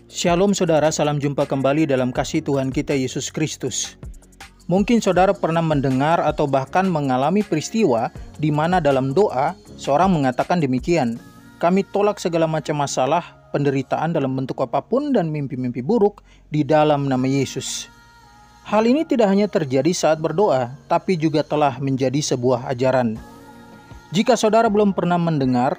Shalom saudara, salam jumpa kembali dalam kasih Tuhan kita Yesus Kristus. Mungkin saudara pernah mendengar atau bahkan mengalami peristiwa di mana dalam doa seorang mengatakan demikian, "Kami tolak segala macam masalah, penderitaan dalam bentuk apapun dan mimpi-mimpi buruk di dalam nama Yesus." Hal ini tidak hanya terjadi saat berdoa, tapi juga telah menjadi sebuah ajaran. Jika saudara belum pernah mendengar,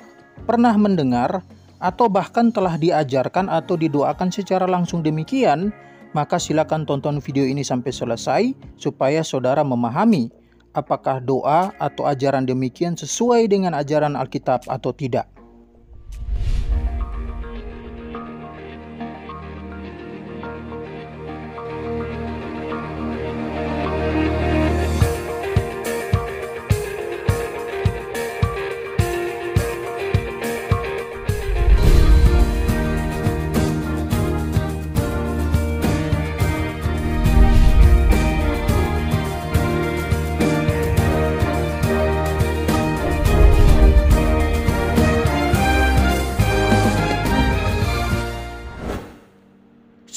atau bahkan telah diajarkan atau didoakan secara langsung demikian, maka silakan tonton video ini sampai selesai supaya saudara memahami apakah doa atau ajaran demikian sesuai dengan ajaran Alkitab atau tidak.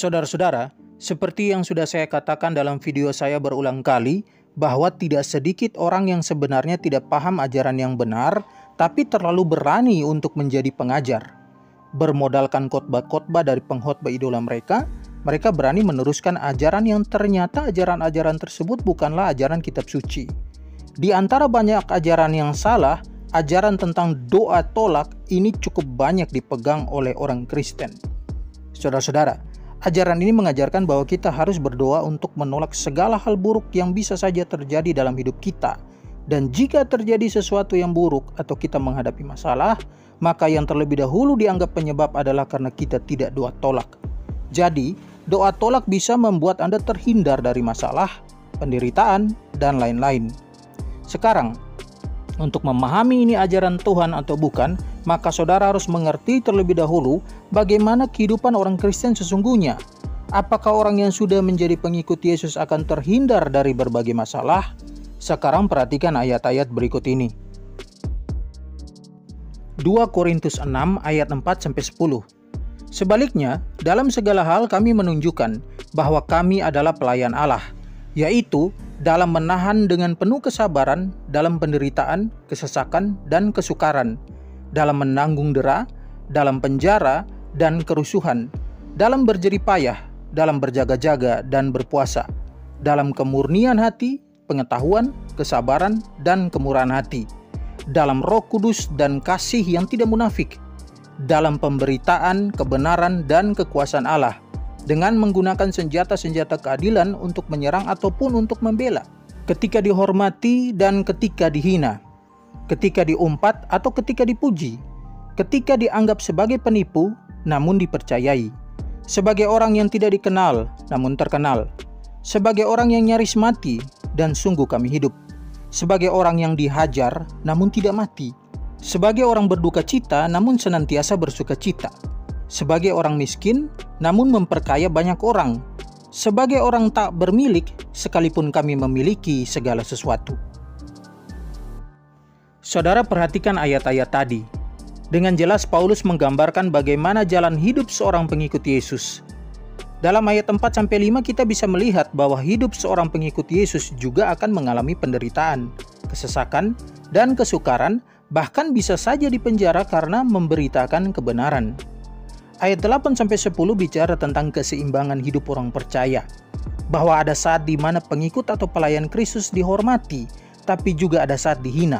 Saudara-saudara, seperti yang sudah saya katakan dalam video saya berulang kali, bahwa tidak sedikit orang yang sebenarnya tidak paham ajaran yang benar, tapi terlalu berani untuk menjadi pengajar. Bermodalkan khotbah-khotbah dari pengkhotbah idola mereka berani meneruskan ajaran yang ternyata ajaran-ajaran tersebut bukanlah ajaran kitab suci. Di antara banyak ajaran yang salah, ajaran tentang doa tolak ini cukup banyak dipegang oleh orang Kristen. Saudara-saudara, ajaran ini mengajarkan bahwa kita harus berdoa untuk menolak segala hal buruk yang bisa saja terjadi dalam hidup kita. Dan jika terjadi sesuatu yang buruk atau kita menghadapi masalah, maka yang terlebih dahulu dianggap penyebab adalah karena kita tidak doa tolak. Jadi, doa tolak bisa membuat Anda terhindar dari masalah, penderitaan, dan lain-lain. Sekarang, untuk memahami ini ajaran Tuhan atau bukan, maka saudara harus mengerti terlebih dahulu bagaimana kehidupan orang Kristen sesungguhnya. Apakah orang yang sudah menjadi pengikut Yesus akan terhindar dari berbagai masalah? Sekarang perhatikan ayat-ayat berikut ini. 2 Korintus 6 ayat 4-10. Sebaliknya, dalam segala hal kami menunjukkan bahwa kami adalah pelayan Allah, yaitu dalam menahan dengan penuh kesabaran, dalam penderitaan, kesesakan, dan kesukaran, dalam menanggung dera, dalam penjara, dan kerusuhan, dalam berjerih payah, dalam berjaga-jaga dan berpuasa, dalam kemurnian hati, pengetahuan, kesabaran, dan kemurahan hati, dalam Roh Kudus dan kasih yang tidak munafik, dalam pemberitaan, kebenaran, dan kekuasaan Allah, dengan menggunakan senjata-senjata keadilan untuk menyerang ataupun untuk membela, ketika dihormati dan ketika dihina, ketika diumpat atau ketika dipuji, ketika dianggap sebagai penipu namun dipercayai, sebagai orang yang tidak dikenal namun terkenal, sebagai orang yang nyaris mati dan sungguh kami hidup, sebagai orang yang dihajar namun tidak mati, sebagai orang berduka cita namun senantiasa bersuka cita, sebagai orang miskin namun memperkaya banyak orang, sebagai orang tak bermilik sekalipun kami memiliki segala sesuatu. Saudara perhatikan ayat-ayat tadi. Dengan jelas Paulus menggambarkan bagaimana jalan hidup seorang pengikut Yesus. Dalam ayat 4-5 kita bisa melihat bahwa hidup seorang pengikut Yesus juga akan mengalami penderitaan, kesesakan, dan kesukaran, bahkan bisa saja dipenjara karena memberitakan kebenaran. Ayat 8-10 bicara tentang keseimbangan hidup orang percaya, bahwa ada saat di mana pengikut atau pelayan Kristus dihormati, tapi juga ada saat dihina,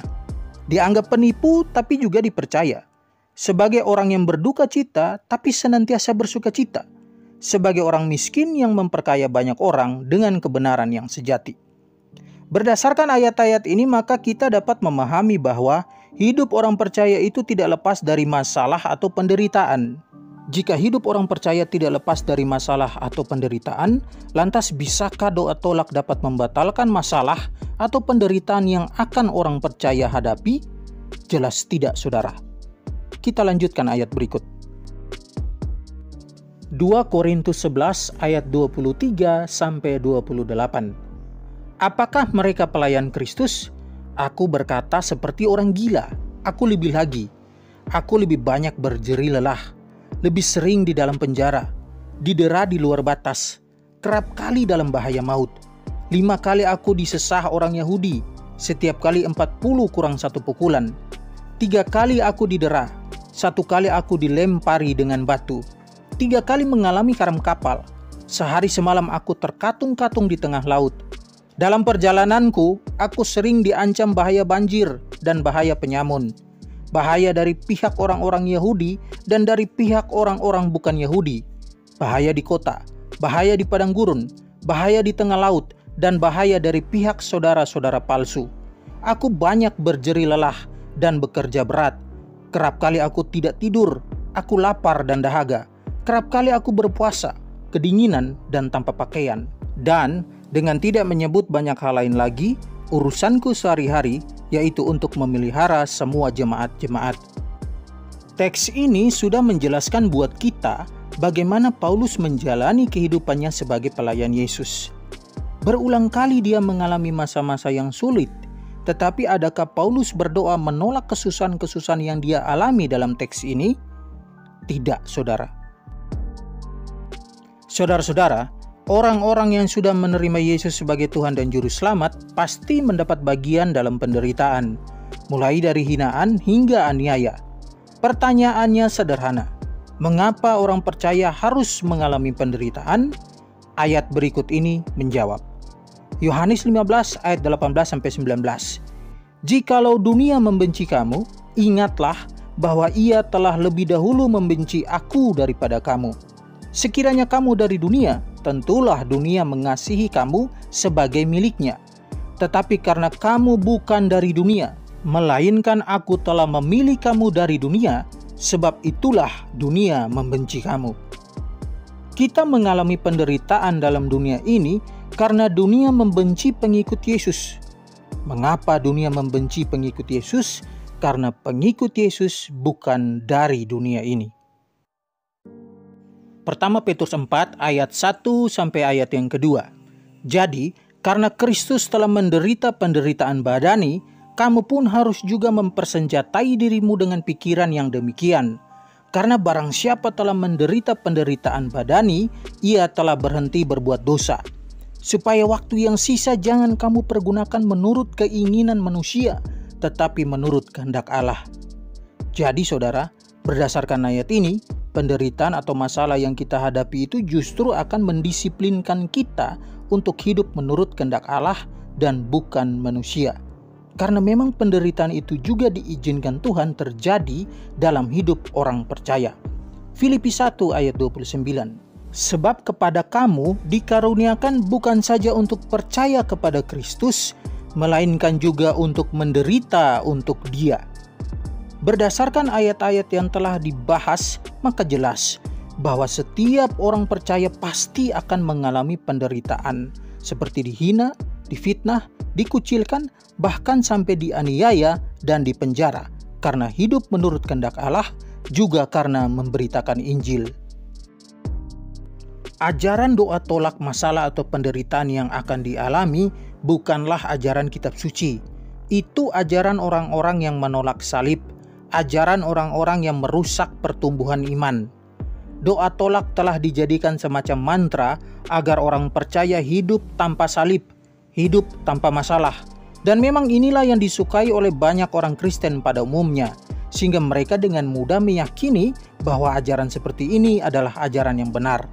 dianggap penipu tapi juga dipercaya, sebagai orang yang berduka cita tapi senantiasa bersuka cita, sebagai orang miskin yang memperkaya banyak orang dengan kebenaran yang sejati. Berdasarkan ayat-ayat ini maka kita dapat memahami bahwa hidup orang percaya itu tidak lepas dari masalah atau penderitaan. Jika hidup orang percaya tidak lepas dari masalah atau penderitaan, lantas bisakah doa tolak dapat membatalkan masalah atau penderitaan yang akan orang percaya hadapi? Jelas tidak, saudara. Kita lanjutkan ayat berikut. 2 Korintus 11 ayat 23-28. Apakah mereka pelayan Kristus? Aku berkata seperti orang gila. Aku lebih lagi. Aku lebih banyak berjerih lelah, lebih sering di dalam penjara, didera di luar batas, kerap kali dalam bahaya maut. 5 kali aku disesah orang Yahudi, setiap kali 40 kurang 1 pukulan. 3 kali aku didera, 1 kali aku dilempari dengan batu. 3 kali mengalami karam kapal. Sehari semalam aku terkatung-katung di tengah laut. Dalam perjalananku, aku sering diancam bahaya banjir dan bahaya penyamun. Bahaya dari pihak orang-orang Yahudi dan dari pihak orang-orang bukan Yahudi. Bahaya di kota, bahaya di padang gurun, bahaya di tengah laut, dan bahaya dari pihak saudara-saudara palsu. Aku banyak berjeri lelah dan bekerja berat. Kerap kali aku tidak tidur, aku lapar dan dahaga. Kerap kali aku berpuasa, kedinginan dan tanpa pakaian. Dan dengan tidak menyebut banyak hal lain lagi, urusanku sehari-hari yaitu untuk memelihara semua jemaat-jemaat. Teks ini sudah menjelaskan buat kita bagaimana Paulus menjalani kehidupannya sebagai pelayan Yesus. Berulang kali dia mengalami masa-masa yang sulit, tetapi adakah Paulus berdoa menolak kesusahan-kesusahan yang dia alami dalam teks ini? Tidak, saudara. Saudara-saudara, orang-orang yang sudah menerima Yesus sebagai Tuhan dan Juru Selamat pasti mendapat bagian dalam penderitaan, mulai dari hinaan hingga aniaya. Pertanyaannya sederhana, mengapa orang percaya harus mengalami penderitaan? Ayat berikut ini menjawab. Yohanes 15 ayat 18-19. Jikalau dunia membenci kamu, ingatlah bahwa ia telah lebih dahulu membenci aku daripada kamu. Sekiranya kamu dari dunia, tentulah dunia mengasihi kamu sebagai miliknya. Tetapi karena kamu bukan dari dunia, melainkan aku telah memilih kamu dari dunia, sebab itulah dunia membenci kamu. Kita mengalami penderitaan dalam dunia ini karena dunia membenci pengikut Yesus. Mengapa dunia membenci pengikut Yesus? Karena pengikut Yesus bukan dari dunia ini. Pertama Petrus 4 ayat 1 sampai ayat yang kedua. Jadi, karena Kristus telah menderita penderitaan badani, kamu pun harus juga mempersenjatai dirimu dengan pikiran yang demikian. Karena barang siapa telah menderita penderitaan badani, ia telah berhenti berbuat dosa. Supaya waktu yang sisa jangan kamu pergunakan menurut keinginan manusia, tetapi menurut kehendak Allah. Jadi saudara, berdasarkan ayat ini, penderitaan atau masalah yang kita hadapi itu justru akan mendisiplinkan kita untuk hidup menurut kehendak Allah dan bukan manusia. Karena memang penderitaan itu juga diizinkan Tuhan terjadi dalam hidup orang percaya. Filipi 1 ayat 29. Sebab kepada kamu dikaruniakan bukan saja untuk percaya kepada Kristus, melainkan juga untuk menderita untuk Dia. Berdasarkan ayat-ayat yang telah dibahas, maka jelas bahwa setiap orang percaya pasti akan mengalami penderitaan, seperti dihina, difitnah, dikucilkan, bahkan sampai dianiaya dan dipenjara, karena hidup menurut kehendak Allah, juga karena memberitakan Injil. Ajaran doa tolak masalah atau penderitaan yang akan dialami bukanlah ajaran kitab suci. Itu ajaran orang-orang yang menolak salib, ajaran orang-orang yang merusak pertumbuhan iman. Doa tolak telah dijadikan semacam mantra agar orang percaya hidup tanpa salib, hidup tanpa masalah. Dan memang inilah yang disukai oleh banyak orang Kristen pada umumnya, sehingga mereka dengan mudah meyakini bahwa ajaran seperti ini adalah ajaran yang benar.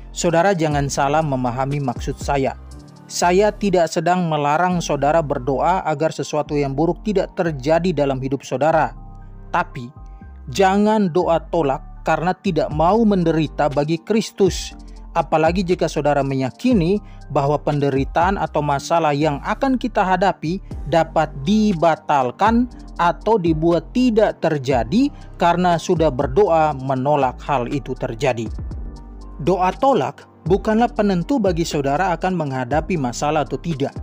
Saudara jangan salah memahami maksud saya. Saya tidak sedang melarang saudara berdoa agar sesuatu yang buruk tidak terjadi dalam hidup saudara. Tapi, jangan doa tolak karena tidak mau menderita bagi Kristus. Apalagi jika saudara meyakini bahwa penderitaan atau masalah yang akan kita hadapi dapat dibatalkan atau dibuat tidak terjadi karena sudah berdoa menolak hal itu terjadi. Doa tolak bukanlah penentu bagi saudara akan menghadapi masalah atau tidak,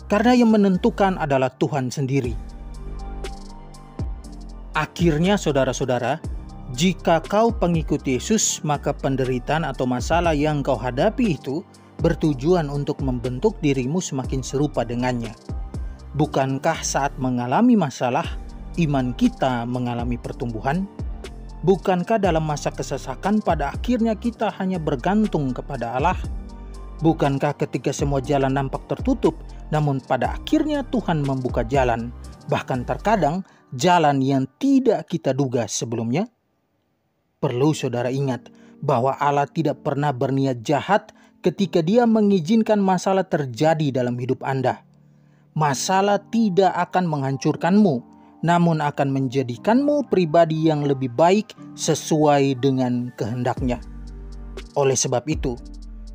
karena yang menentukan adalah Tuhan sendiri. Akhirnya saudara-saudara, jika kau pengikut Yesus, maka penderitaan atau masalah yang kau hadapi itu bertujuan untuk membentuk dirimu semakin serupa dengannya. Bukankah saat mengalami masalah, iman kita mengalami pertumbuhan? Bukankah dalam masa kesesakan pada akhirnya kita hanya bergantung kepada Allah? Bukankah ketika semua jalan nampak tertutup, namun pada akhirnya Tuhan membuka jalan, bahkan terkadang jalan yang tidak kita duga sebelumnya? Perlu saudara ingat bahwa Allah tidak pernah berniat jahat ketika Dia mengizinkan masalah terjadi dalam hidup Anda. Masalah tidak akan menghancurkanmu, namun akan menjadikanmu pribadi yang lebih baik sesuai dengan kehendaknya. Oleh sebab itu,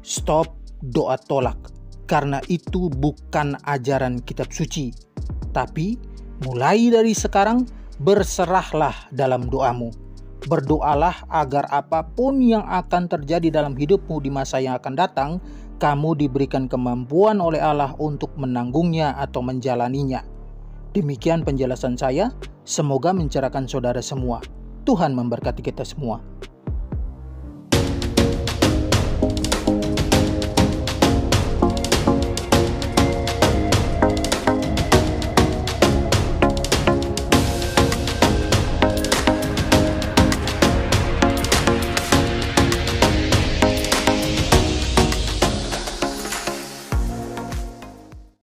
stop doa tolak, karena itu bukan ajaran kitab suci. Tapi mulai dari sekarang berserahlah dalam doamu. Berdoalah agar apapun yang akan terjadi dalam hidupmu di masa yang akan datang, kamu diberikan kemampuan oleh Allah untuk menanggungnya atau menjalaninya. Demikian penjelasan saya, semoga mencerahkan saudara semua. Tuhan memberkati kita semua.